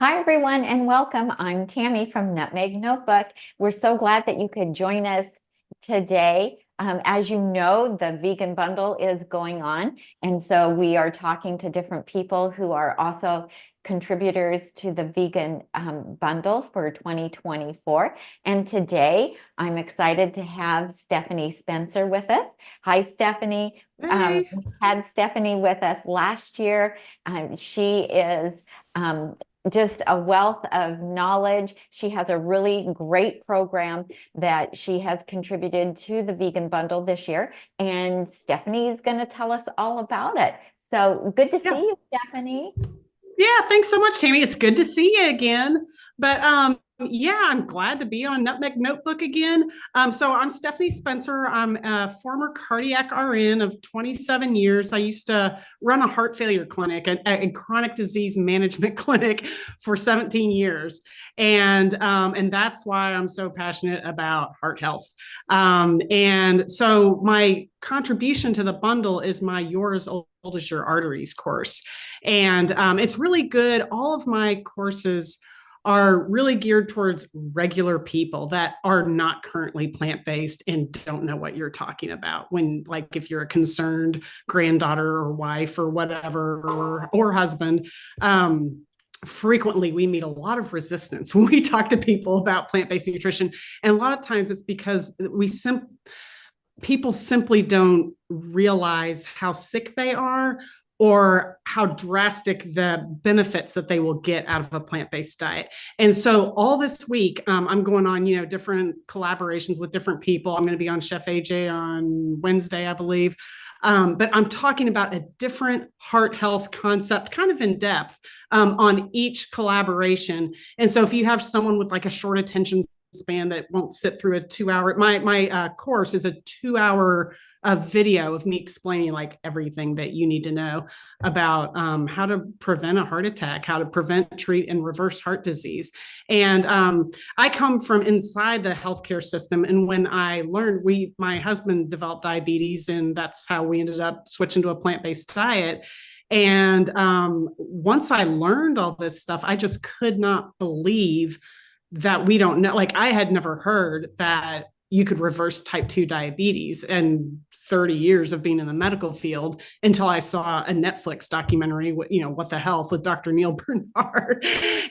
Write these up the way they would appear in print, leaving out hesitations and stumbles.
Hi, everyone, and welcome. I'm Tami from Nutmeg Notebook. We're so glad that you could join us today. As you know, the vegan bundle is going on, and so we are talking to different people who are also contributors to the vegan bundle for 2024. And today, I'm excited to have Stephanie Spencer with us. Hi, Stephanie. Hey. We had Stephanie with us last year. She is just a wealth of knowledge. She has a really great program that she has contributed to the vegan bundle this year, and Stephanie is going to tell us all about it. So good to see Yeah. you, Stephanie. Yeah, thanks so much, Tammy. It's good to see you again. But I'm glad to be on Nutmeg Notebook again. So I'm Stephanie Spencer. I'm a former cardiac RN of 27 years. I used to run a heart failure clinic and chronic disease management clinic for 17 years. And that's why I'm so passionate about heart health. And so my contribution to the bundle is my Yours Old as Your Arteries course. And it's really good. All of my courses are really geared towards regular people that are not currently plant-based and don't know what you're talking about when, like, if you're a concerned granddaughter or wife or whatever, or husband. Frequently we meet a lot of resistance when we talk to people about plant-based nutrition, and a lot of times it's because people simply don't realize how sick they are or how drastic the benefits that they will get out of a plant-based diet. And so all this week, I'm going on, different collaborations with different people. I'm going to be on Chef AJ on Wednesday, I believe. But I'm talking about a different heart health concept, kind of in depth, on each collaboration. And so if you have someone with like a short attention span that won't sit through a 2 hour, my course is a 2 hour video of me explaining like everything that you need to know about how to prevent a heart attack, how to prevent, treat, and reverse heart disease. And I come from inside the healthcare system, and when I learned, my husband developed diabetes, and that's how we ended up switching to a plant-based diet. And once I learned all this stuff, I just could not believe that we don't know. Like, I had never heard that you could reverse type 2 diabetes and 30 years of being in the medical field until I saw a Netflix documentary, What the Health, with Dr. Neil Bernard.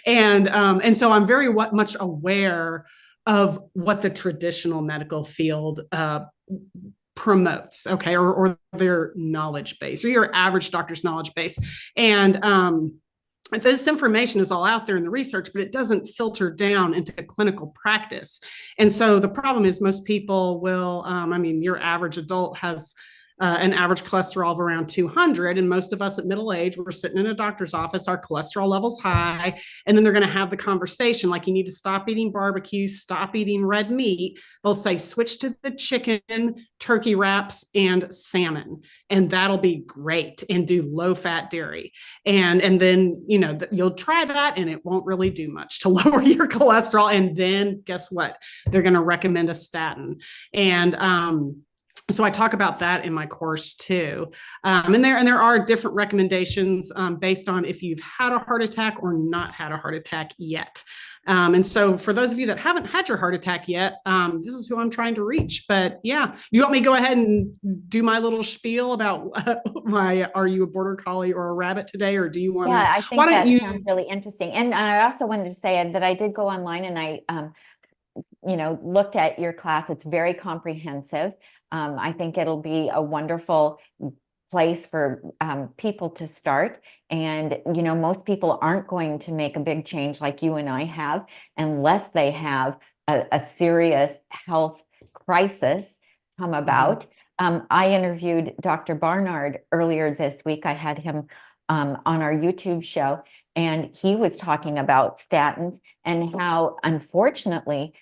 And so I'm very much aware of what the traditional medical field promotes, okay, or their knowledge base, or your average doctor's knowledge base. And this information is all out there in the research, but it doesn't filter down into clinical practice. And so the problem is most people will, your average adult has an average cholesterol of around 200. And most of us at middle age, we're sitting in a doctor's office, our cholesterol level's high. And then they're going to have the conversation like, you need to stop eating barbecue, stop eating red meat. They'll say, switch to the chicken, turkey wraps, and salmon. And that'll be great. And do low fat dairy. And then, you'll try that and it won't really do much to lower your cholesterol. And then guess what? They're going to recommend a statin. And, so I talk about that in my course too. And there are different recommendations based on if you've had a heart attack or not had a heart attack yet. And so for those of you that haven't had your heart attack yet, this is who I'm trying to reach. But yeah, do you want me to go ahead and do my little spiel about are you a border collie or a rabbit today? Or do you want to, Yeah, I why think don't that you? sounds really interesting. And I also wanted to say that I did go online and I looked at your class. It's very comprehensive. I think it'll be a wonderful place for people to start. And, most people aren't going to make a big change like you and I have unless they have a serious health crisis come Mhm. about. I interviewed Dr. Barnard earlier this week. I had him on our YouTube show, and he was talking about statins and how, unfortunately,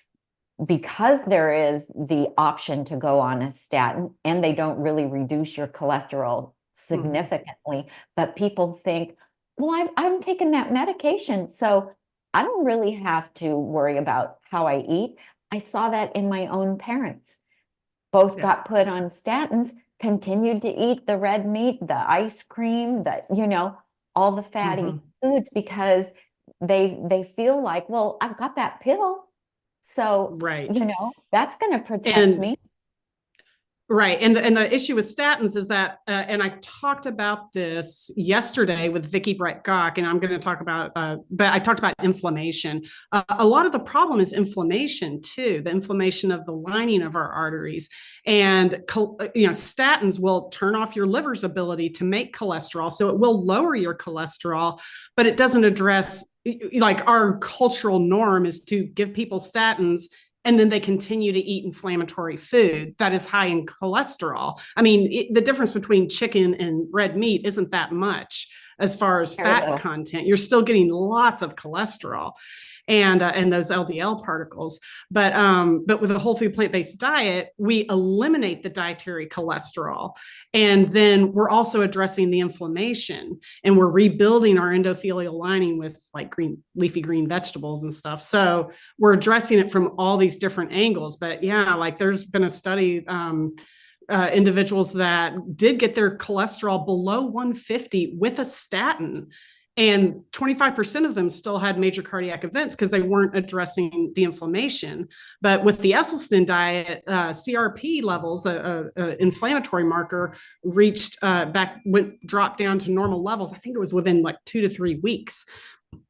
because there is the option to go on a statin and they don't really reduce your cholesterol Mhm. significantly, but people think, well, I'm taking that medication, so I don't really have to worry about how I eat. I saw that in my own parents. Both Yeah. got put on statins, continued to eat the red meat, the ice cream, all the fatty Mhm. foods because they feel like, well, I've got that pill, so Right. that's going to protect And me. right. And the issue with statins is that, and I talked about this yesterday with Vicki Brett Gach, and I'm going to talk about, but I talked about inflammation. A lot of the problem is inflammation too, the inflammation of the lining of our arteries. And, statins will turn off your liver's ability to make cholesterol. So it will lower your cholesterol, but it doesn't address, like, our cultural norm is to give people statins and then they continue to eat inflammatory food that is high in cholesterol. I mean, the difference between chicken and red meat isn't that much as far as fat content. You're still getting lots of cholesterol and those LDL particles. But with a whole food plant-based diet, we eliminate the dietary cholesterol. And then we're also addressing the inflammation, and we're rebuilding our endothelial lining with like leafy green vegetables and stuff. So we're addressing it from all these different angles. But yeah, like there's been a study, individuals that did get their cholesterol below 150 with a statin, and 25% of them still had major cardiac events because they weren't addressing the inflammation. But with the Esselstyn diet, CRP levels, inflammatory marker, dropped down to normal levels. I think it was within like 2 to 3 weeks.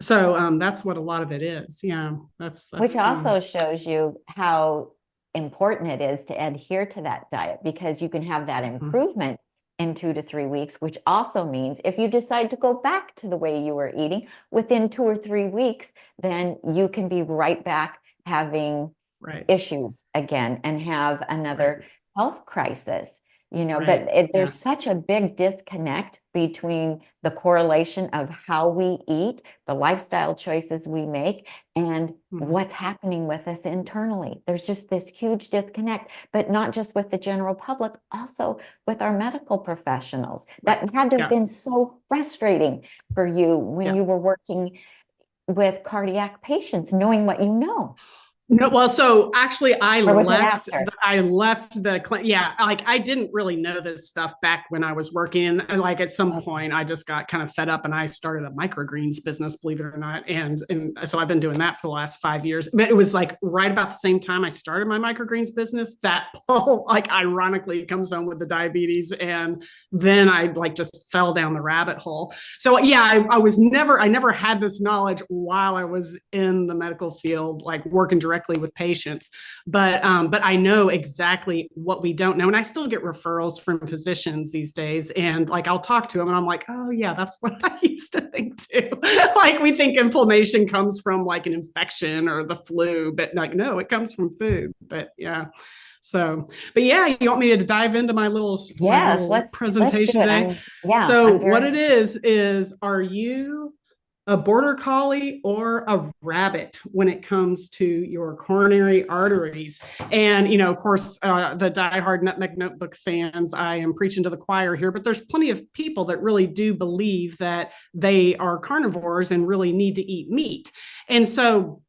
So that's what a lot of it is. Yeah, that's which also shows you how important it is to adhere to that diet, because you can have that improvement in 2 to 3 weeks, which also means if you decide to go back to the way you were eating within 2 or 3 weeks, then you can be right back having issues again and have another health crisis. But there's such a big disconnect between the correlation of how we eat, the lifestyle choices we make, and what's happening with us internally. There's just this huge disconnect, but not just with the general public, also with our medical professionals. That had to have been so frustrating for you when you were working with cardiac patients, knowing what you know. No, well, so actually I left the, like I didn't really know this stuff back when I was working. And like at some point I just got kind of fed up and I started a microgreens business, believe it or not. And so I've been doing that for the last 5 years, but it was like right about the same time I started my microgreens business that Paul, like ironically comes home with the diabetes. And then I like just fell down the rabbit hole. So yeah, I never had this knowledge while I was in the medical field, like working directly with patients, but I know exactly what we don't know, and I still get referrals from physicians these days, and like I'll talk to them, and I'm like, oh yeah, that's what I used to think too. Like we think inflammation comes from like an infection or the flu, but like no, it comes from food. But yeah. So, but yeah, you want me to dive into my little presentation today? So what it is, are you a border collie or a rabbit when it comes to your coronary arteries? And, of course, the diehard Nutmeg Notebook fans, I am preaching to the choir here, but there's plenty of people that really do believe that they are carnivores and really need to eat meat. And so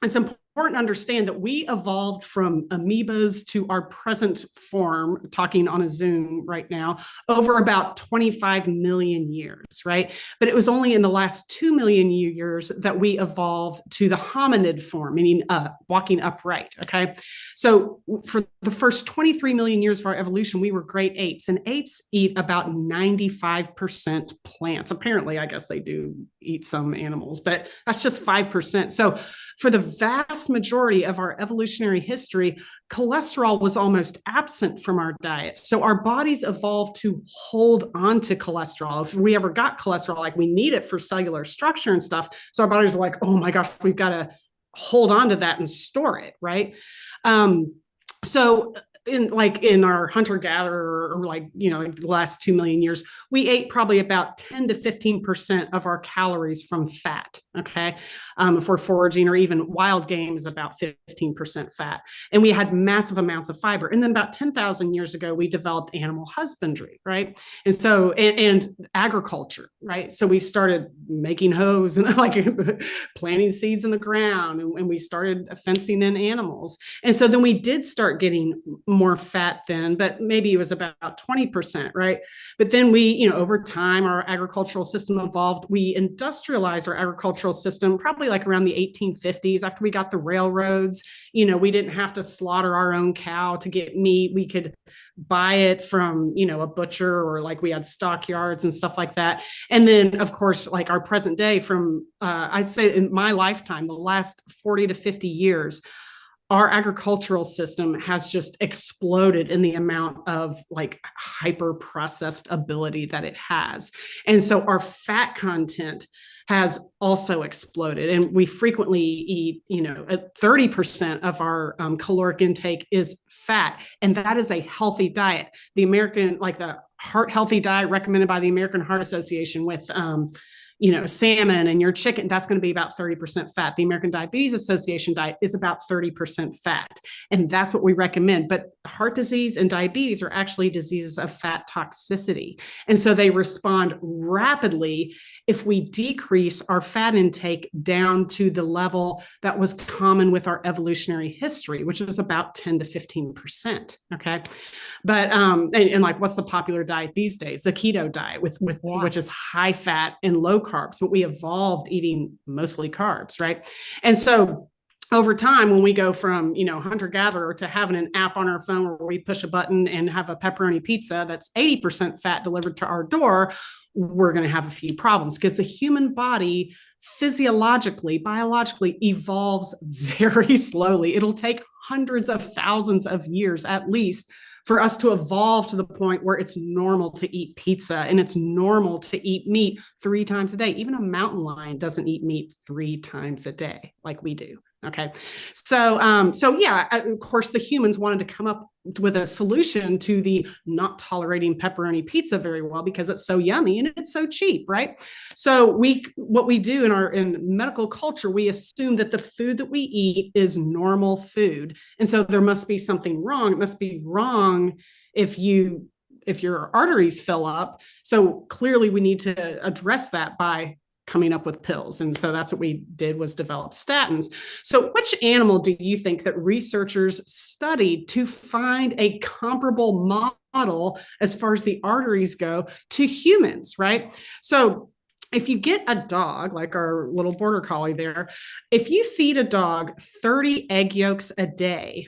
it's important to understand that we evolved from amoebas to our present form, talking on a Zoom right now, over about 25 million years, right? But it was only in the last 2 million years that we evolved to the hominid form, meaning walking upright, okay? So for the first 23 million years of our evolution, we were great apes, and apes eat about 95% plants. Apparently, I guess they do eat some animals, but that's just 5%. So for the vast majority of our evolutionary history, cholesterol was almost absent from our diet. So our bodies evolved to hold on to cholesterol. If we ever got cholesterol, like we need it for cellular structure and stuff. So our bodies are like, oh my gosh, we've got to hold on to that and store it, right? So in our hunter-gatherer, or like the last 2 million years, we ate probably about 10 to 15% of our calories from fat. Okay. If we're foraging, or even wild game is about 15% fat. And we had massive amounts of fiber. And then about 10,000 years ago, we developed animal husbandry, right? And so, and agriculture, right? So we started making hoes and like planting seeds in the ground, and we started fencing in animals. And so then we did start getting more fat then, but maybe it was about 20%, right? But then we, over time, our agricultural system evolved. We industrialized our agriculture agricultural system, probably like around the 1850s, after we got the railroads. We didn't have to slaughter our own cow to get meat. We could buy it from, a butcher, or like we had stockyards and stuff like that. And then, of course, like our present day, from I'd say in my lifetime, the last 40 to 50 years, our agricultural system has just exploded in the amount of like hyper processed ability that it has. And so our fat content has also exploded. And we frequently eat, 30% of our caloric intake is fat. And that is a healthy diet. The heart healthy diet recommended by the American Heart Association with, salmon and your chicken, that's going to be about 30% fat. The American Diabetes Association diet is about 30% fat. And that's what we recommend. But heart disease and diabetes are actually diseases of fat toxicity. And so they respond rapidly if we decrease our fat intake down to the level that was common with our evolutionary history, which is about 10 to 15%. Okay. But, and like, what's the popular diet these days? The keto diet which is high fat and low carbs, but we evolved eating mostly carbs, right? And so over time, when we go from, hunter-gatherer to having an app on our phone where we push a button and have a pepperoni pizza that's 80% fat delivered to our door, we're going to have a few problems, because the human body physiologically, biologically evolves very slowly. It'll take hundreds of thousands of years at least for us to evolve to the point where it's normal to eat pizza and it's normal to eat meat 3 times a day. Even a mountain lion doesn't eat meat 3 times a day like we do. Okay. So yeah, of course, the humans wanted to come up with a solution to the not tolerating pepperoni pizza very well, because it's so yummy and it's so cheap, right? So what we do in medical culture, we assume that the food that we eat is normal food. And so there must be something wrong. It must be wrong if your arteries fill up. So clearly we need to address that by coming up with pills. And so that's what we did, was develop statins. So which animal do you think that researchers studied to find a comparable model as far as the arteries go to humans, right? So if you get a dog, like our little border collie there, if you feed a dog 30 egg yolks a day,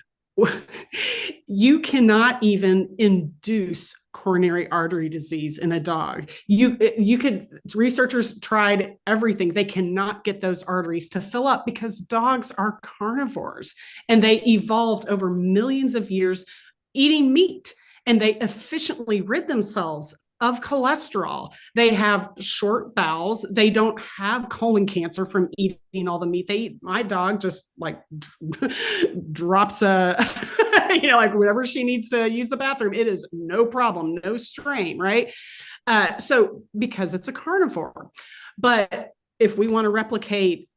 you cannot even induce coronary artery disease in a dog. Researchers tried everything. They cannot get those arteries to fill up, because dogs are carnivores and they evolved over millions of years eating meat, and they efficiently rid themselves of cholesterol. They have short bowels. They don't have colon cancer from eating all the meat they eat. My dog just like drops like whenever she needs to use the bathroom, it is no problem, no strain, right? So because it's a carnivore. But if we want to replicate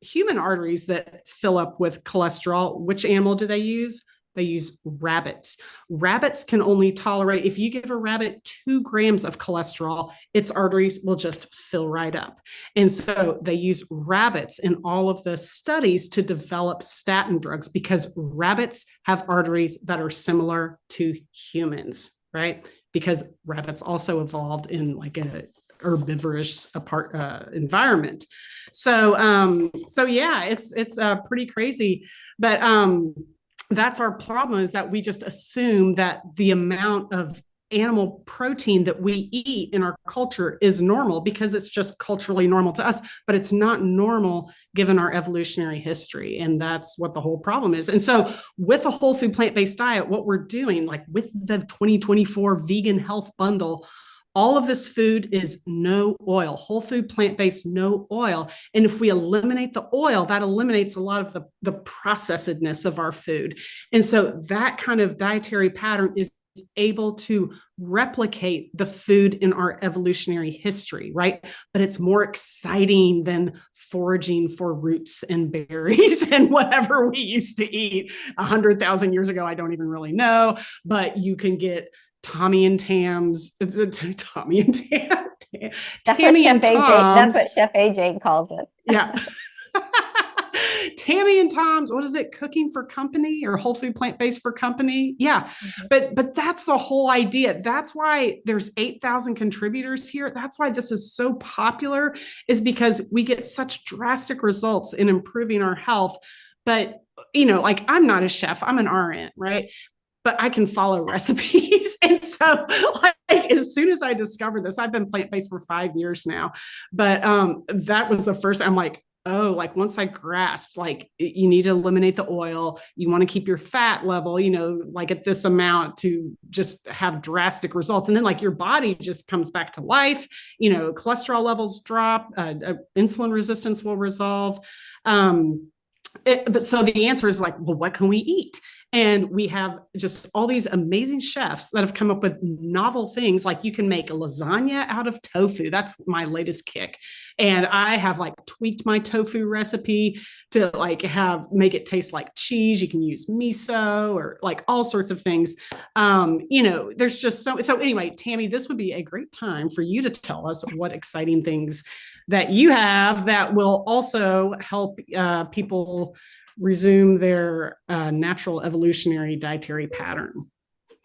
human arteries that fill up with cholesterol, which animal do they use? They use rabbits. Rabbits can only tolerate, if you give a rabbit 2 grams of cholesterol, its arteries will just fill right up. And so they use rabbits in all of the studies to develop statin drugs, because rabbits have arteries that are similar to humans, right? Because rabbits also evolved in like a herbivorous environment. So yeah, it's pretty crazy, but that's our problem, is that we just assume that the amount of animal protein that we eat in our culture is normal because it's just culturally normal to us, but it's not normal given our evolutionary history. And that's what the whole problem is. And so with a whole food plant-based diet, what we're doing, like with the 2024 vegan health bundle, all of this food is no oil, whole food, plant-based, no oil. And if we eliminate the oil, that eliminates a lot of the processedness of our food. And so that kind of dietary pattern is able to replicate the food in our evolutionary history, right? But it's more exciting than foraging for roots and berries and whatever we used to eat 100,000 years ago. I don't even really know, but you can get Tommy and Tam's, Tommy and Tam, Tammy and Tom's. That's what Chef AJ calls it. Yeah. Tammy and Tom's, what is it? Cooking for company or whole food plant-based for company? Yeah. Mhm. But that's the whole idea. That's why there's 8,000 contributors here. That's why this is so popular, is because we get such drastic results in improving our health. But like, I'm not a chef, I'm an RN, right? But I can follow recipes. And so, like, as soon as I discovered this, I've been plant-based for 5 years now. But that was the first, I'm like, oh, like once I grasped, like, you need to eliminate the oil, you want to keep your fat level, like at this amount to just have drastic results. And then, like, your body just comes back to life, cholesterol levels drop, insulin resistance will resolve. But so the answer is like, well, what can we eat? And we have just all these amazing chefs that have come up with novel things. Like, you can make a lasagna out of tofu. That's my latest kick. And I have like tweaked my tofu recipe to like make it taste like cheese. You can use miso or like all sorts of things. There's just so anyway, Tammy, this would be a great time for you to tell us what exciting things that you have that will also help people resume their natural evolutionary dietary pattern.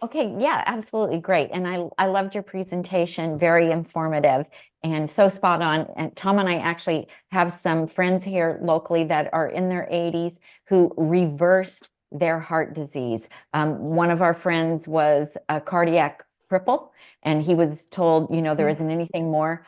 Okay, yeah, absolutely great. And I loved your presentation, very informative and so spot on. And Tom and I actually have some friends here locally that are in their 80s who reversed their heart disease. One of our friends was a cardiac cripple, and he was told, there isn't anything more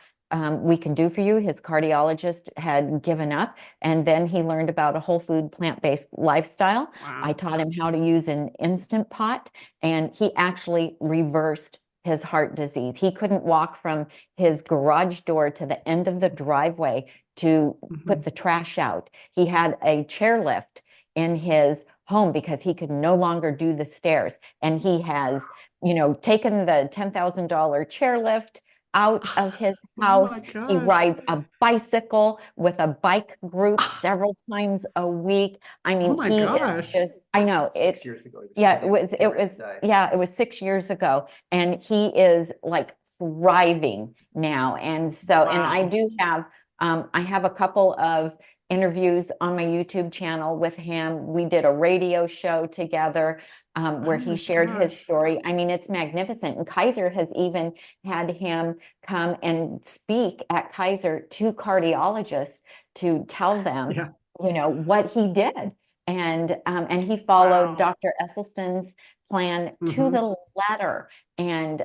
we can do for you. His cardiologist had given up, and then he learned about a whole food plant-based lifestyle. Wow. I taught him how to use an Instant Pot, and he actually reversed his heart disease. He couldn't walk from his garage door to the end of the driveway to put the trash out. He had a chairlift in his home because he could no longer do the stairs. And he has, taken the $10,000 chairlift out of his house. He rides a bicycle with a bike group several times a week. I mean, he is just, I know it. 6 years ago. Yeah, it was 6 years ago. And he is like thriving now. And so, and I do have, I have a couple of interviews on my YouTube channel with him. We did a radio show together where he shared his story. I mean, it's magnificent. And Kaiser has even had him come and speak at Kaiser to cardiologists to tell them, what he did. And he followed Dr. Esselstyn's plan to the letter. And,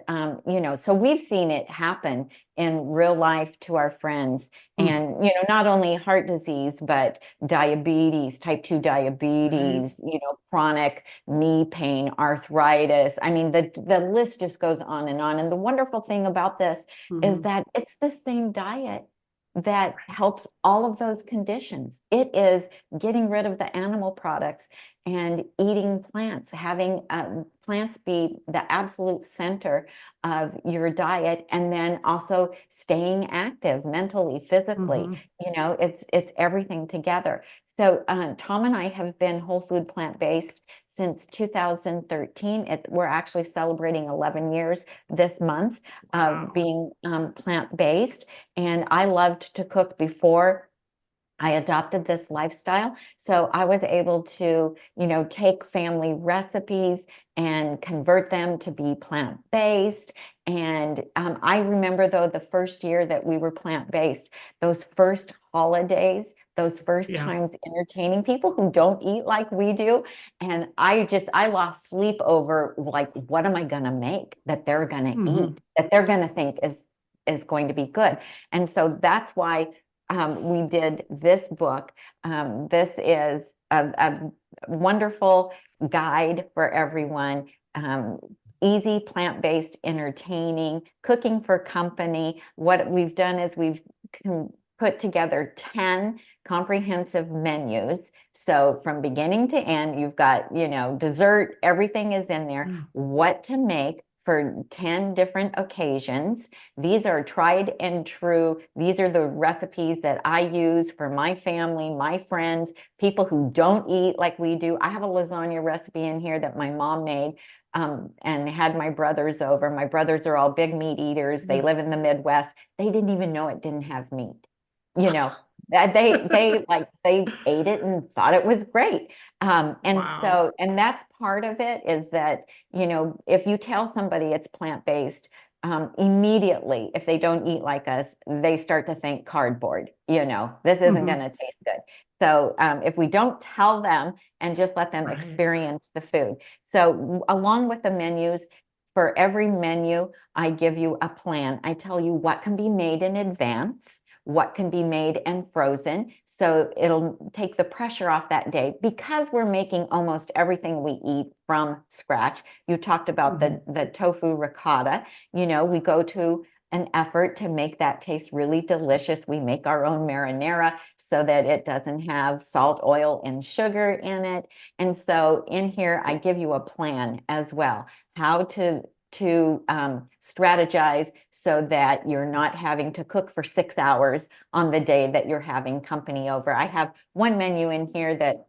so we've seen it happen in real life to our friends. And, not only heart disease, but diabetes, type 2 diabetes, chronic knee pain, arthritis. I mean, the list just goes on. And the wonderful thing about this is that it's the same diet that helps all of those conditions. It is getting rid of the animal products and eating plants, having plants be the absolute center of your diet, and then also staying active mentally, physically. It's everything together. So Tom and I have been whole food plant-based since 2013. We're actually celebrating 11 years this month of being plant-based. And I loved to cook before I adopted this lifestyle. So I was able to, take family recipes and convert them to be plant-based. And I remember, though, the first year that we were plant-based, those first holidays, those first times entertaining people who don't eat like we do. And I lost sleep over, like, what am I going to make that they're going to eat, that they're going to think is going to be good. And so that's why we did this book. This is a wonderful guide for everyone. Easy, plant-based, entertaining, cooking for company. What we've done is we've put together 10 comprehensive menus. So from beginning to end, you've got, dessert, everything is in there. What to make for 10 different occasions. These are tried and true. These are the recipes that I use for my family, my friends, people who don't eat like we do. I have a lasagna recipe in here that my mom made and had my brothers over. My brothers are all big meat eaters. They live in the Midwest. They didn't even know it didn't have meat. you know, that they ate it and thought it was great. And Wow. so, and that's part of it is that, if you tell somebody it's plant-based, immediately, if they don't eat like us, they start to think cardboard, this isn't going Hmm. to taste good. So if we don't tell them and just let them Right. experience the food. So along with the menus, for every menu, I give you a plan. I tell you what can be made in advance, what can be made and frozen. So it'll take the pressure off that day because we're making almost everything we eat from scratch. You talked about Hmm. the tofu ricotta. We go to an effort to make that taste really delicious. We make our own marinara so that it doesn't have salt, oil, and sugar in it. And so in here, I give you a plan as well, how to strategize so that you're not having to cook for 6 hours on the day that you're having company over. I have one menu in here that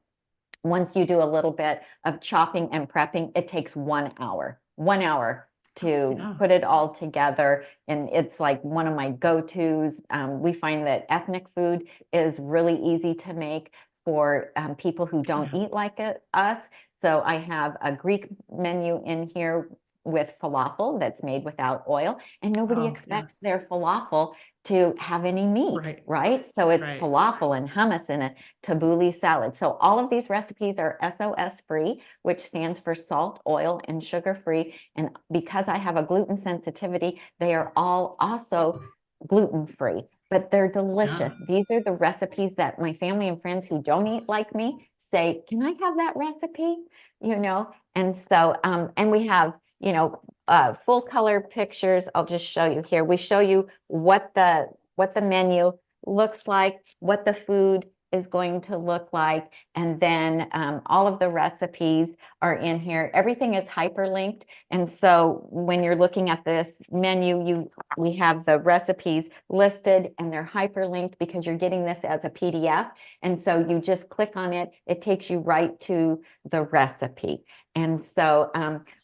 once you do a little bit of chopping and prepping, it takes 1 hour, 1 hour to Yeah. put it all together. And it's like one of my go-tos. We find that ethnic food is really easy to make for people who don't Yeah. eat like us. So I have a Greek menu in here with falafel that's made without oil, and nobody Oh, yeah. expects their falafel to have any meat, Right. right? So it's Right. falafel and hummus and a tabbouleh salad. So all of these recipes are SOS free, which stands for salt, oil, and sugar free. And because I have a gluten sensitivity, they are all also gluten free, but they're Yeah. delicious. These are the recipes that my family and friends who don't eat like me say, can I have that recipe? And so, and we have, full color pictures. I'll just show you here. We show you what the menu looks like, what the food is going to look like, and then all of the recipes are in here. Everything is hyperlinked, and so when you're looking at this menu, we have the recipes listed and they're hyperlinked because you're getting this as a PDF, and so you just click on it, it takes you right to the recipe. And so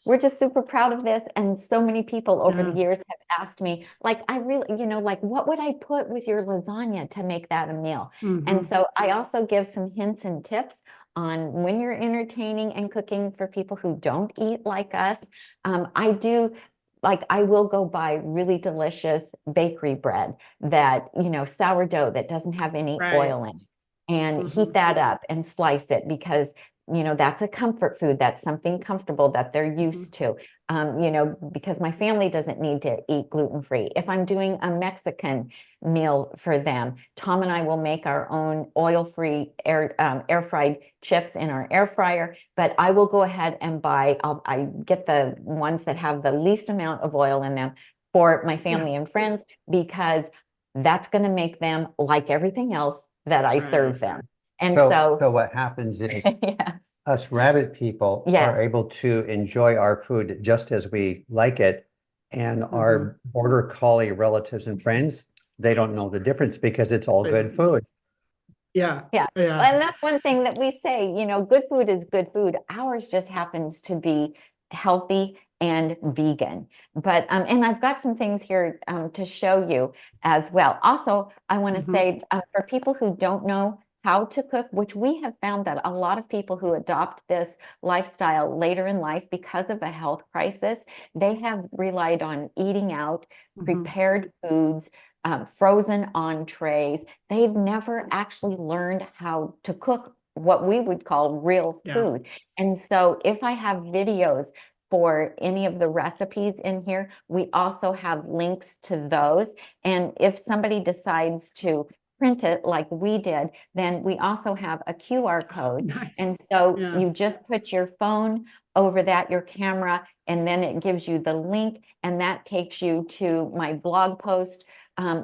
we're just super proud of this. And so many people over the Yeah. years have asked me, like, I really, like, what would I put with your lasagna to make that a meal? And Hmm. so I also give some hints and tips on when you're entertaining and cooking for people who don't eat like us. I do. Like I will go buy really delicious bakery bread that, sourdough that doesn't have any Right. oil in it, and heat Hmm. that up and slice it because that's a comfort food. That's something comfortable that they're used Hmm. to. Because my family doesn't need to eat gluten-free. If I'm doing a Mexican meal for them, Tom and I will make our own oil-free air fried chips in our air fryer. But I will go ahead and I get the ones that have the least amount of oil in them for my Yeah. family and friends because that's going to make them like everything else that I serve Right. them. And So, so, so what happens is yes, us rabbit people yes. are able to enjoy our food just as we like it. And Hmm. our border collie relatives and friends, they don't know the difference because it's all They good don't know. food. Yeah. Yeah. Yeah. And that's one thing that we say, good food is good food. Ours just happens to be healthy and vegan. But and I've got some things here to show you as well. Also, I want to Hmm. say for people who don't know how to cook, which we have found that a lot of people who adopt this lifestyle later in life because of a health crisis, they have relied on eating out, Hmm. prepared foods, frozen entrees. They've never actually learned how to cook what we would call real Yeah. food. And so if I have videos for any of the recipes in here, we also have links to those. And if somebody decides to print it like we did, then we also have a QR code. And Nice. so Yeah. you just put your phone over that, your camera, and then it gives you the link, and that takes you to my blog post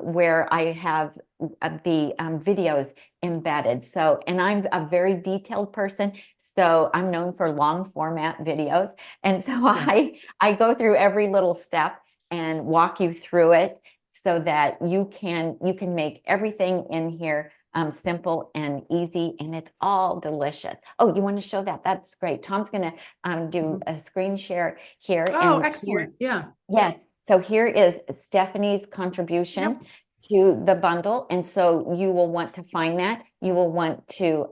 where I have the videos embedded. So, and I'm a very detailed person, so I'm known for long format videos. And so Yeah. I go through every little step and walk you through it so that you can make everything in here simple and easy, and it's all delicious. Oh, you want to show that? That's great. Tom's going to do Mhm. a screen share here, Oh, and here, excellent. Yeah. yes. So here is Stephanie's contribution Yep. to the bundle. And so you will want to find that. You will want to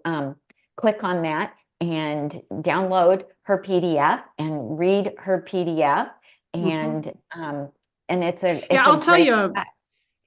click on that and download her PDF and read her PDF. And it's a I'll tell great you.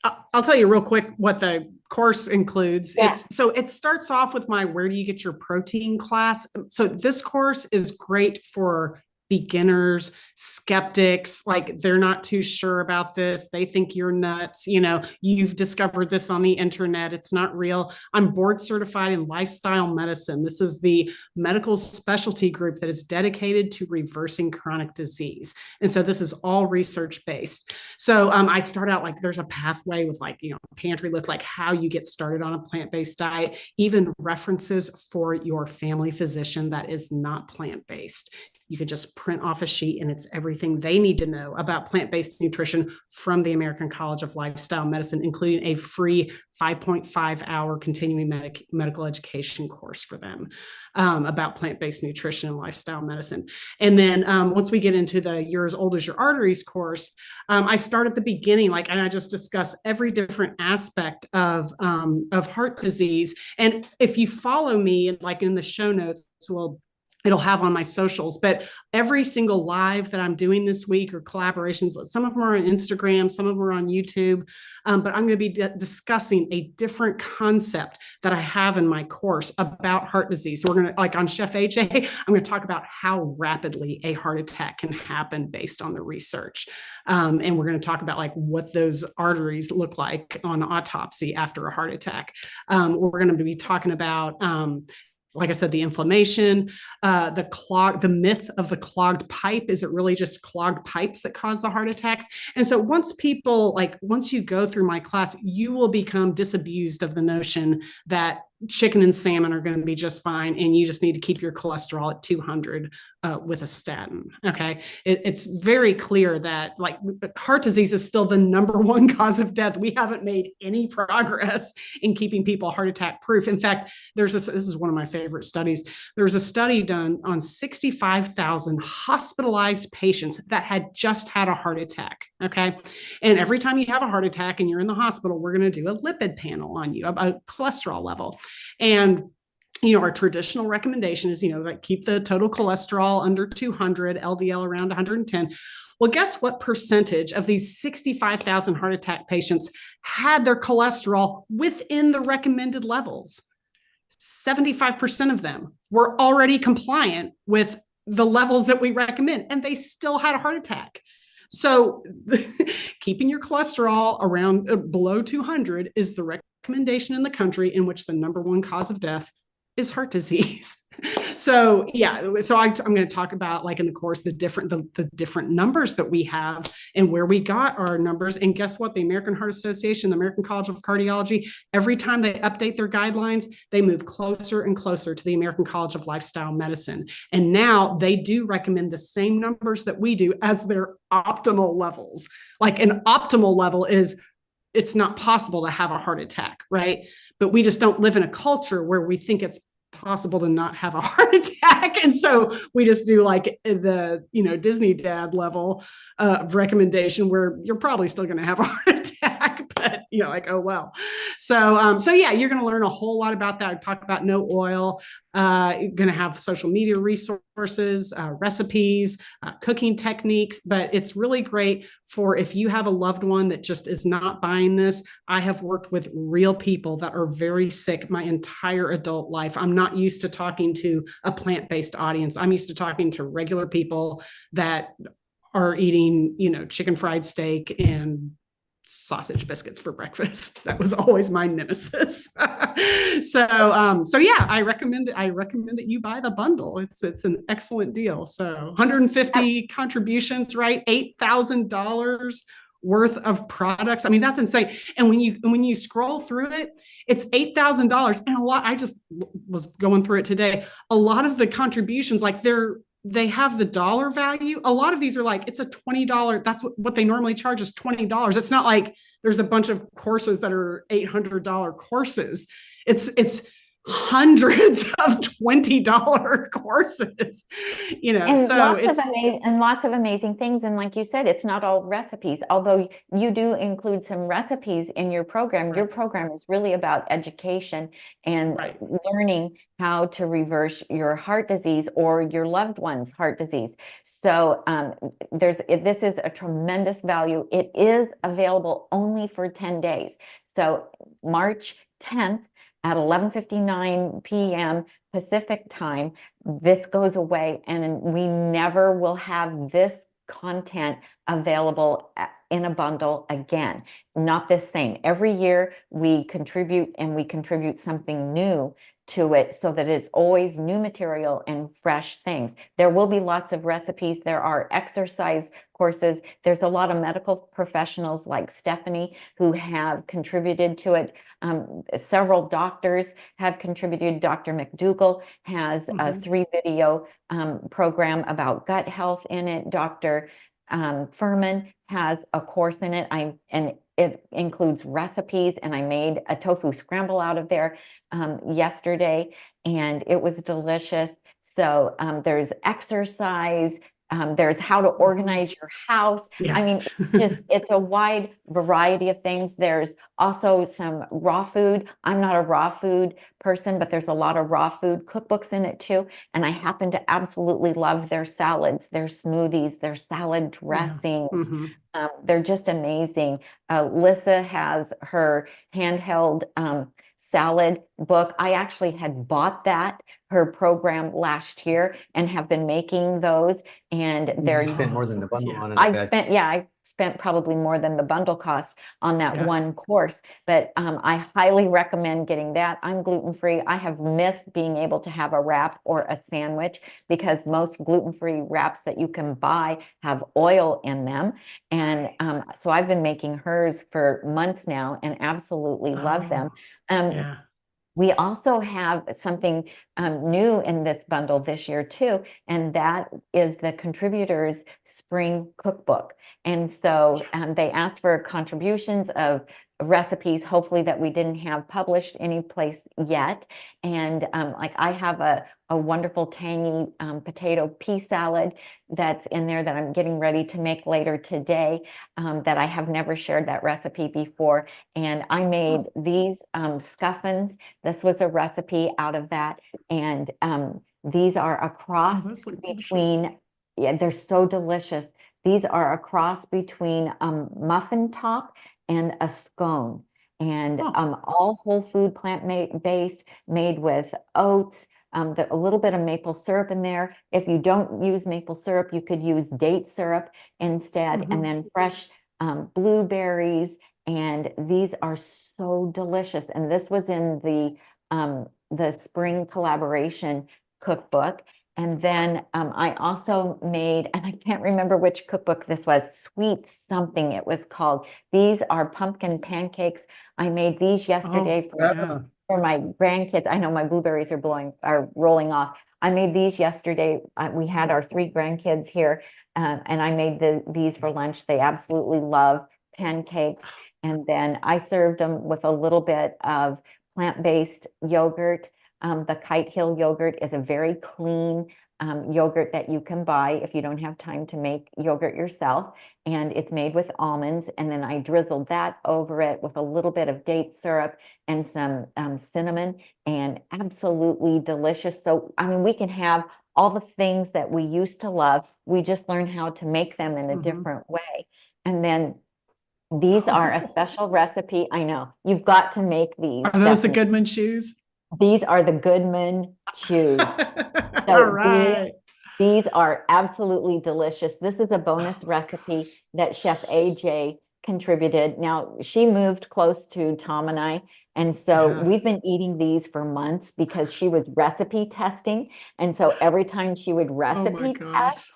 I'll tell you real quick what the course includes. Yeah. It starts off with my where do you get your protein class. So this course is great for beginners, skeptics, like they're not too sure about this. They think you're nuts. You know, you've discovered this on the internet. It's not real. I'm board certified in lifestyle medicine. This is the medical specialty group that is dedicated to reversing chronic disease. And so this is all research based. So I start out like there's a pathway with like, you know, pantry list, like how you get started on a plant-based diet, even references for your family physician that is not plant-based. You could just print off a sheet and it's everything they need to know about plant-based nutrition from the American College of Lifestyle Medicine, including a free 5.5-hour continuing medical education course for them about plant-based nutrition and lifestyle medicine. And then once we get into the You're as Old as Your Arteries course, I start at the beginning, like, and I just discuss every different aspect of heart disease. And if you follow me, like in the show notes, it'll have on my socials, but every single live that I'm doing this week or collaborations, some of them are on Instagram, some of them are on YouTube, but I'm going to be discussing a different concept that I have in my course about heart disease. So we're going to, like on Chef AJ, I'm going to talk about how rapidly a heart attack can happen based on the research. And we're going to talk about like what those arteries look like on autopsy after a heart attack. We're going to be talking about like I said, the inflammation, the myth of the clogged pipe. Is it really just clogged pipes that cause the heart attacks? And so once you go through my class, you will become disabused of the notion that chicken and salmon are going to be just fine. And you just need to keep your cholesterol at 200 with a statin. Okay. It's very clear that like heart disease is still the #1 cause of death. We haven't made any progress in keeping people heart attack proof. In fact, this is one of my favorite studies. There was a study done on 65,000 hospitalized patients that had just had a heart attack. Okay. And every time you have a heart attack and you're in the hospital, we're going to do a lipid panel on you, a cholesterol level. And you know, our traditional recommendation is, you know, like keep the total cholesterol under 200, LDL around 110. Well, guess what percentage of these 65,000 heart attack patients had their cholesterol within the recommended levels? 75% of them were already compliant with the levels that we recommend, and they still had a heart attack. So keeping your cholesterol around below 200 is the recommendation in the country in which the #1 cause of death is heart disease. So yeah, so I'm going to talk about like in the course, the different numbers that we have and where we got our numbers. And guess what? The American Heart Association, the American College of Cardiology, every time they update their guidelines, they move closer and closer to the American College of Lifestyle Medicine. And now they do recommend the same numbers that we do as their optimal levels. Like an optimal level is it's not possible to have a heart attack, right? But we just don't live in a culture where we think it's possible to not have a heart attack. And so we just do like the, you know, Disney dad level of recommendation where you're probably still going to have a heart attack, but you know, like, oh, well. So yeah, you're going to learn a whole lot about that. Talk about no oil, going to have social media resources, recipes, cooking techniques, but it's really great for if you have a loved one that just is not buying this. I have worked with real people that are very sick my entire adult life. I'm not used to talking to a plant-based audience. I'm used to talking to regular people that are eating, you know, chicken fried steak and sausage biscuits for breakfast. That was always my nemesis. So yeah, I recommend that you buy the bundle. It's an excellent deal. So 150 contributions, right? $8,000 worth of products. I mean, that's insane. And when you scroll through it, it's $8,000. And a lot, I just was going through it today. A lot of the contributions, like they have the dollar value. A lot of these are like, it's a $20. That's what they normally charge is $20. It's not like there's a bunch of courses that are $800 courses. It's hundreds of $20 courses, And so it's, lots of amazing things. And like you said, it's not all recipes, although you do include some recipes in your program. Your right, program is really about education and right. learning how to reverse your heart disease or your loved one's heart disease. So this is a tremendous value. It is available only for 10 days. So March 10th at 11:59 p.m. Pacific time, this goes away, and we never will have this content available in a bundle again. Not this same. Every year we contribute, and we contribute something new to it so that it's always new material and fresh things. There will be lots of recipes. There are exercise courses. There's a lot of medical professionals like Stephanie who have contributed to it. Several doctors have contributed. Dr. McDougall has a 3-video program about gut health in it. Dr. Furman has a course in it. And it includes recipes, and I made a tofu scramble out of there yesterday, and it was delicious. So there's exercise, there's how to organize your house. Yeah. I mean, it's a wide variety of things. There's also some raw food. I'm not a raw food person, but there's a lot of raw food cookbooks in it too. And I happen to absolutely love their salads, their smoothies, their salad dressings. They're just amazing. Lissa has her handheld salad book. I actually had bought her program last year, and have been making those. And they're You spent more than the bundle on it, I spent probably more than the bundle cost on that one course, but I highly recommend getting that. I'm gluten-free. I have missed being able to have a wrap or a sandwich, because most gluten-free wraps that you can buy have oil in them. And so I've been making hers for months now and absolutely love them. We also have something new in this bundle this year too, and that is the Contributors Spring Cookbook. And so they asked for contributions of recipes, hopefully that we didn't have published any place yet. And like I have a wonderful tangy potato pea salad that's in there that I'm getting ready to make later today, that I have never shared that recipe before. And I made these scuffins. This was a recipe out of that. And these are a cross between, they're so delicious. These are a cross between muffin top and a scone, and all whole food, plant-based, made with oats, a little bit of maple syrup in there. If you don't use maple syrup, you could use date syrup instead, and then fresh blueberries. And these are so delicious. And this was in the spring collaboration cookbook. And then I also made, and I can't remember which cookbook this was, Sweet something it was called. These are pumpkin pancakes. I made these yesterday for my grandkids. I know my blueberries are rolling off. I made these yesterday. We had our 3 grandkids here, and I made these for lunch. They absolutely love pancakes. And then I served them with a little bit of plant-based yogurt. The Kite Hill yogurt is a very clean yogurt that you can buy if you don't have time to make yogurt yourself. And it's made with almonds. And then I drizzled that over it with a little bit of date syrup and some cinnamon, and absolutely delicious. So, I mean, we can have all the things that we used to love. We just learn how to make them in a different way. And then these are a special recipe. I know you've got to make these. Are those the Goodman shoes? These are the Goodman chews. All right. These are absolutely delicious. This is a bonus recipe that Chef AJ contributed. Now, she moved close to Tom and I, and so we've been eating these for months because she was recipe testing. And so every time she would recipe test,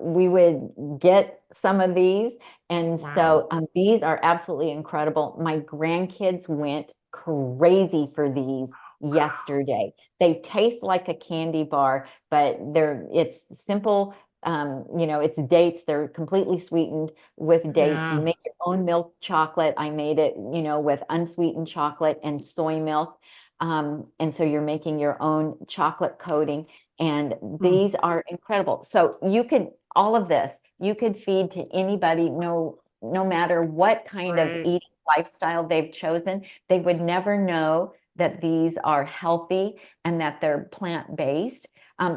we would get some of these. And so these are absolutely incredible. My grandkids went crazy for these yesterday. They taste like a candy bar, but it's simple it's dates. They're completely sweetened with dates. You Yeah. make your own milk chocolate. I made it, with unsweetened chocolate and soy milk. And so you're making your own chocolate coating, and Mm. these are incredible. So all of this, you could feed to anybody, no matter what kind of Right. eating lifestyle they've chosen. They would never know that these are healthy and that they're plant-based,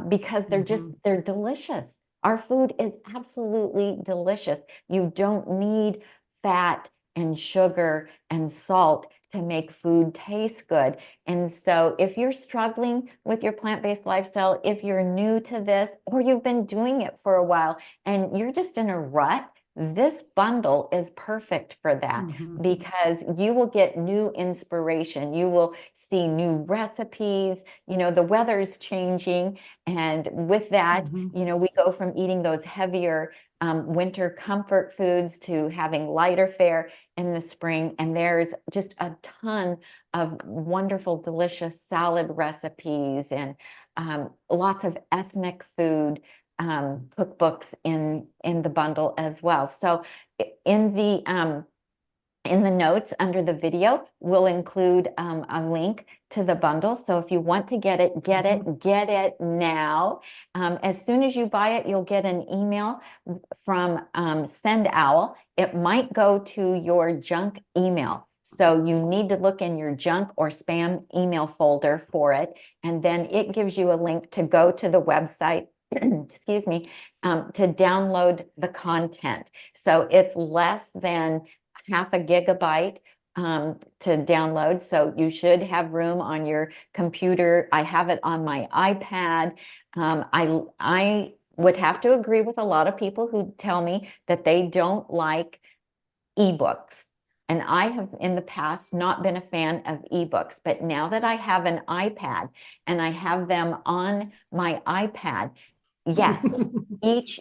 because they're delicious. Our food is absolutely delicious. You don't need fat and sugar and salt to make food taste good. And so if you're struggling with your plant-based lifestyle, if you're new to this, or you've been doing it for a while and you're just in a rut, this bundle is perfect for that, Mhm. because you will get new inspiration. You will see new recipes. The weather's changing. And with that, Mhm. we go from eating those heavier winter comfort foods to having lighter fare in the spring. And there's just a ton of wonderful, delicious salad recipes, and lots of ethnic food cookbooks in the bundle as well. So in the notes under the video, we'll include a link to the bundle. So if you want to get it, get it now. As soon as you buy it, you'll get an email from Send Owl. It might go to your junk email. So you need to look in your junk or spam email folder for it. And then it gives you a link to go to the website, excuse me, to download the content. So it's less than half a gigabyte to download. So you should have room on your computer. I have it on my iPad. I would have to agree with a lot of people who tell me that they don't like ebooks. And I have in the past not been a fan of ebooks, but now that I have an iPad and I have them on my iPad, yes, each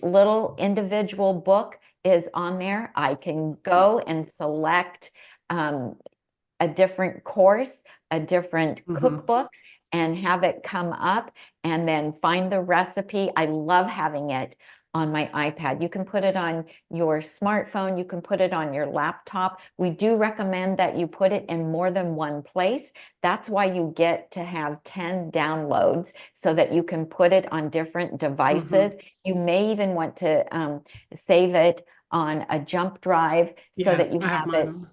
little individual book is on there. I can go and select a different course, a different Mhm. cookbook, and have it come up, and then find the recipe. I love having it on my iPad. You can put it on your smartphone. You can put it on your laptop. We do recommend that you put it in more than one place. That's why you get to have 10 downloads, so that you can put it on different devices. You may even want to save it on a jump drive so Yeah, that you I have have mine it. on.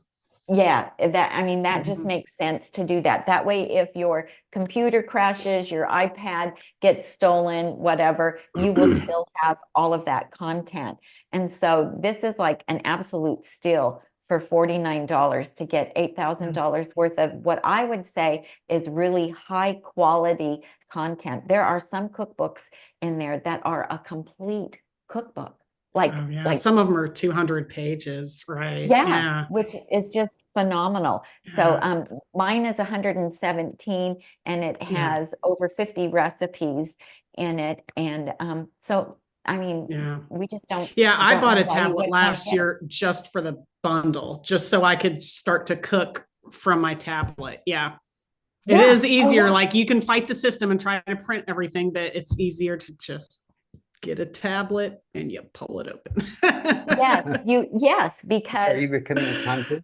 Yeah, that just Mhm. makes sense to do that. That way, if your computer crashes, your iPad gets stolen, whatever, you will still have all of that content. And so this is like an absolute steal for $49 to get $8,000 worth of what I would say is really high quality content. There are some cookbooks in there that are a complete cookbook. Oh yeah, some of them are 200 pages, right? Yeah, Yeah, which is just phenomenal. So yeah, mine is 117, and it yeah, has over 50 recipes in it. And so I mean, yeah. we just don't Yeah, I don't bought know a why you tablet wouldn't want to last get it. year just for the bundle, just so I could start to cook from my tablet. Yeah. It Yeah. is Oh easier. yeah. Like you can fight the system and try to print everything, but it's easier to just get a tablet and you pull it open. Yes, Are because you becoming a content?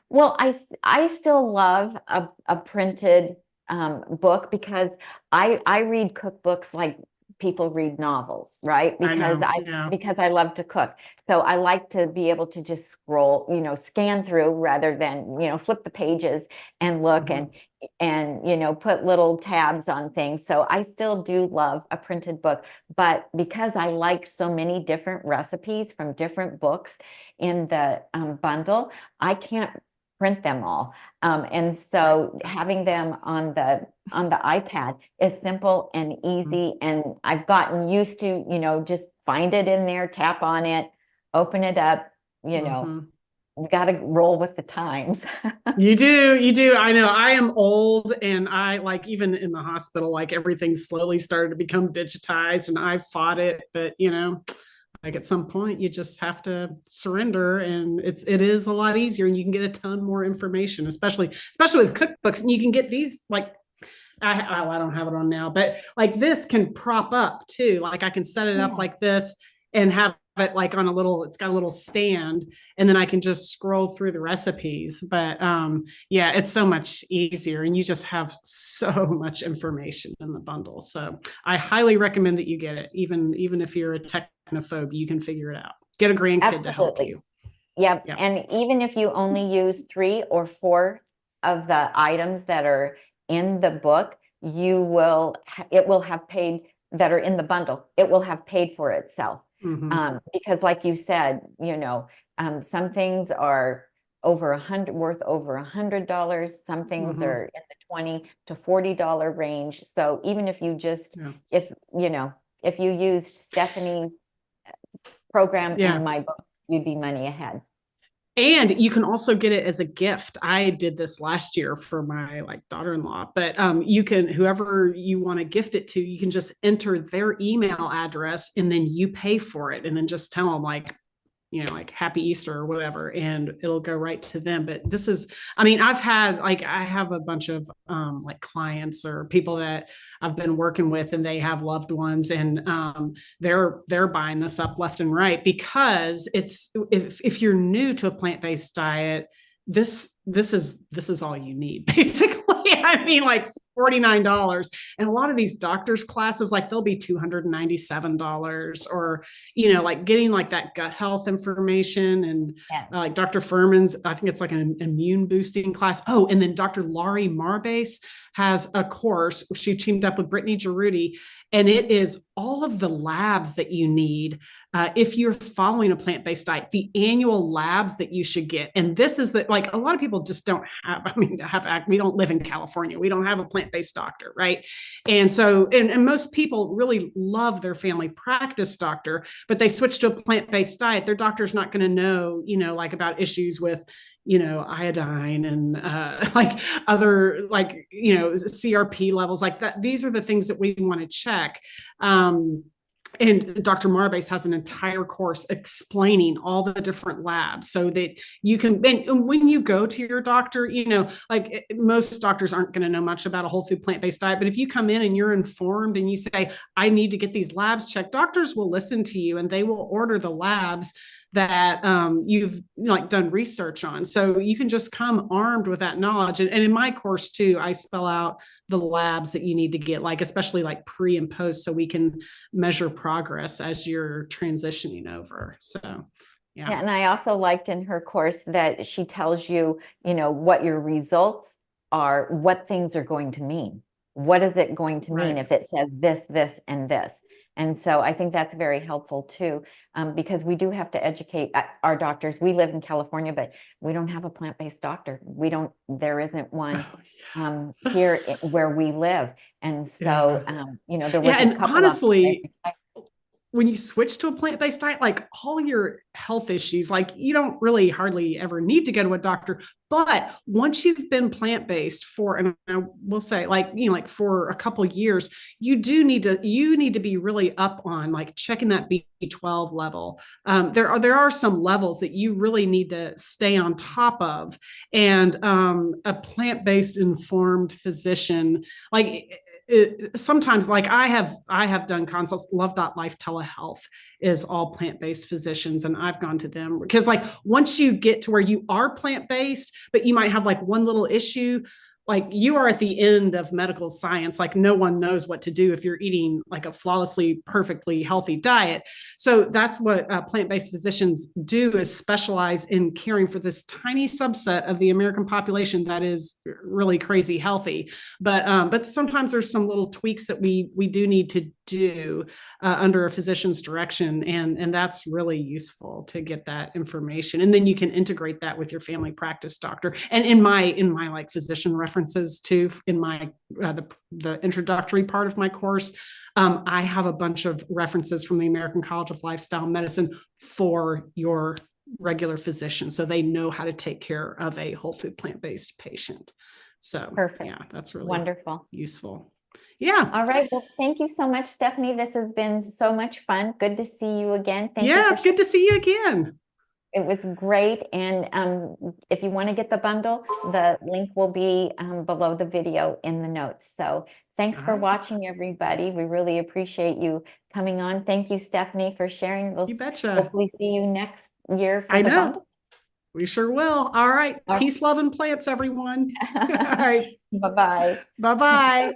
well, I still love a printed book, because I read cookbooks like people read novels, right? I know. Yeah. Because I love to cook. So I like to be able to just scroll, scan through, rather than, flip the pages and look Mhm. and put little tabs on things. So I still do love a printed book, but because I like so many different recipes from different books in the bundle, I can't print them all. And so having them on the iPad is simple and easy. And I've gotten used to, just find it in there, tap on it, open it up, Mhm. we got to roll with the times. You do, you do. I know I am old and I like even in the hospital, like everything slowly started to become digitized and I fought it, but like at some point you just have to surrender and it is a lot easier and you can get a ton more information, especially with cookbooks, and you can get these like I don't have it on now, but like this can prop up too. Like I can set it up Yeah. like this and have it like on a little, it's got a little stand, and then I can just scroll through the recipes. But yeah, it's so much easier, and you just have so much information in the bundle. So I highly recommend that you get it. Even if you're a technophobe, you can figure it out. Get a grandkid to help Absolutely. you. Yep. Yep. And even if you only use 3 or 4 of the items that are in the book, it will have paid that are in the bundle. It will have paid for itself. Because like you said, some things are worth over $100. Some things are in the $20 to $40 range. So even if you just, if you used Stephanie's program in my book, you'd be money ahead. And you can also get it as a gift. I did this last year for my daughter-in-law, but you can, whoever you want to gift it to, you can just enter their email address and then you pay for it. And then just tell them like Happy Easter or whatever, and it'll go right to them. But this is, I mean, I have a bunch of clients or people that I've been working with, and they have loved ones, and they're buying this up left and right, because it's, if you're new to a plant-based diet, this is all you need, basically. I mean, like $49. And a lot of these doctors' classes, like they'll be $297, or, like getting like that gut health information, and like Dr. Furman's, I think it's like an immune boosting class. Oh, and then Dr. Laurie Marbase has a course. She teamed up with Brittany Giroudi, and it is all of the labs that you need if you're following a plant-based diet, the annual labs that you should get. And this is a lot of people just don't have, we don't live in California. We don't have a plant-based doctor, right? And so, and most people really love their family practice doctor, but they switch to a plant-based diet. Their doctor's not going to know, about issues with iodine and other CRP levels like that. These are the things that we want to check. And Dr. Marbase has an entire course explaining all the different labs, so that you can, and when you go to your doctor, most doctors aren't going to know much about a whole food plant-based diet, but if you come in and you're informed and you say, I need to get these labs checked, doctors will listen to you and they will order the labs that you've done research on. So you can just come armed with that knowledge. And in my course too, I spell out the labs that you need to get, especially pre and post, so we can measure progress as you're transitioning over. So yeah. And I also liked in her course that she tells you, what your results are, what things are going to mean. What is it going to mean if it says this, this, and this? And so I think that's very helpful too, because we do have to educate our doctors. We live in California, but we don't have a plant-based doctor. There isn't one here where we live. And so, there was a couple honestly, when you switch to a plant-based diet, all your health issues, you don't really hardly ever need to go to a doctor. But once you've been plant-based for, and I will say for a couple of years, you need to be really up on checking that B12 level. There are some levels that you really need to stay on top of. And a plant-based informed physician, sometimes I have done consults. Love.life telehealth is all plant-based physicians, and I've gone to them because once you get to where you are plant-based, but you might have one little issue, you are at the end of medical science. No one knows what to do if you're eating a flawlessly, perfectly healthy diet. So that's what plant-based physicians do, is specialize in caring for this tiny subset of the American population that is really crazy healthy. But sometimes there's some little tweaks that we do need to do under a physician's direction. And that's really useful to get that information. And then you can integrate that with your family practice doctor. And in my physician references too, in my the introductory part of my course, I have a bunch of references from the American College of Lifestyle Medicine for your regular physician, so they know how to take care of a whole food plant-based patient. So perfect. Yeah, that's really wonderful, useful. Yeah. All right. Well, thank you so much, Stephanie. This has been so much fun. Good to see you again. Thank you. Yeah, it's good to see you again. It was great. And if you want to get the bundle, the link will be below the video in the notes. So thanks for All right. watching, everybody. We really appreciate you coming on. Thank you, Stephanie, for sharing. We'll You betcha. hopefully see you next year for I the know. bundle. We sure will. All right. All right. Peace, love, and plants, everyone. All right. Bye-bye. Bye-bye.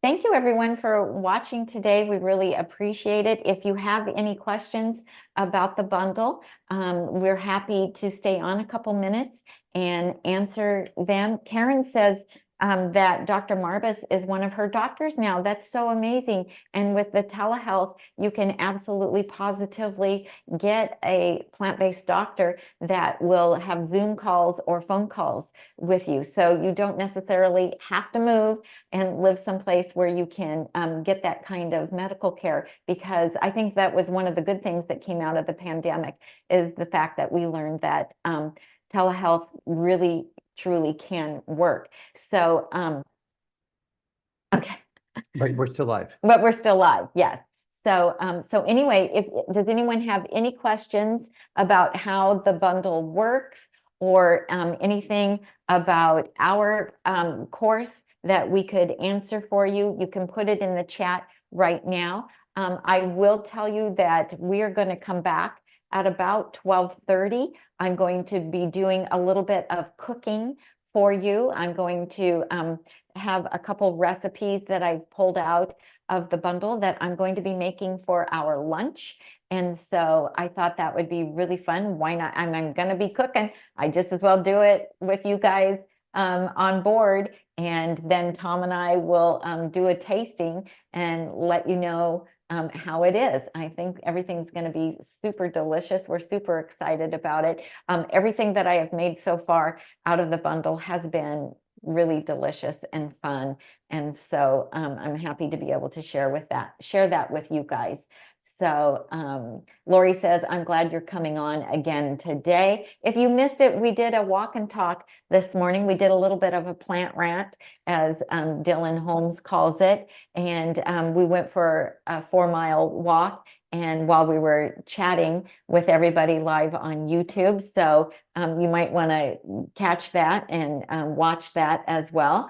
Thank you, everyone, for watching today. We really appreciate it. If you have any questions about the bundle, we're happy to stay on a couple minutes and answer them. Karen says that Dr. Marbus is one of her doctors now. That's so amazing. And with the telehealth, you can absolutely positively get a plant-based doctor that will have Zoom calls or phone calls with you. So you don't necessarily have to move and live someplace where you can get that kind of medical care, because I think that was one of the good things that came out of the pandemic, is the fact that we learned that telehealth really truly can work. So okay, But we're still live. but we're still live, yes. So so anyway, does anyone have any questions about how the bundle works, or anything about our course that we could answer for you? You can put it in the chat right now. I will tell you that we are going to come back at about 12:30. I'm going to be doing a little bit of cooking for you. I'm going to have a couple recipes that I've pulled out of the bundle that I'm going to be making for our lunch. And so I thought that would be really fun. Why not? I'm going to be cooking. I just as well do it with you guys on board. And then Tom and I will do a tasting and let you know how it is. I think everything's going to be super delicious. We're super excited about it. Everything that I have made so far out of the bundle has been really delicious and fun. And so I'm happy to be able to share that with you guys. So Lori says, I'm glad you're coming on again today. If you missed it, we did a walk and talk this morning. We did a little bit of a plant rant, as Dylan Holmes calls it. And we went for a 4-mile walk, and while we were chatting with everybody live on YouTube. So you might want to catch that and watch that as well.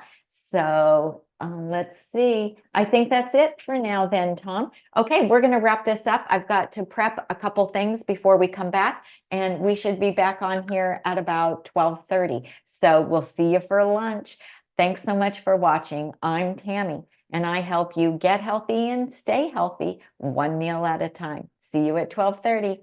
So let's see. I think that's it for now then, Tom. Okay, we're going to wrap this up. I've got to prep a couple things before we come back, and we should be back on here at about 12:30. So we'll see you for lunch. Thanks so much for watching. I'm Tami, and I help you get healthy and stay healthy, one meal at a time. See you at 12:30.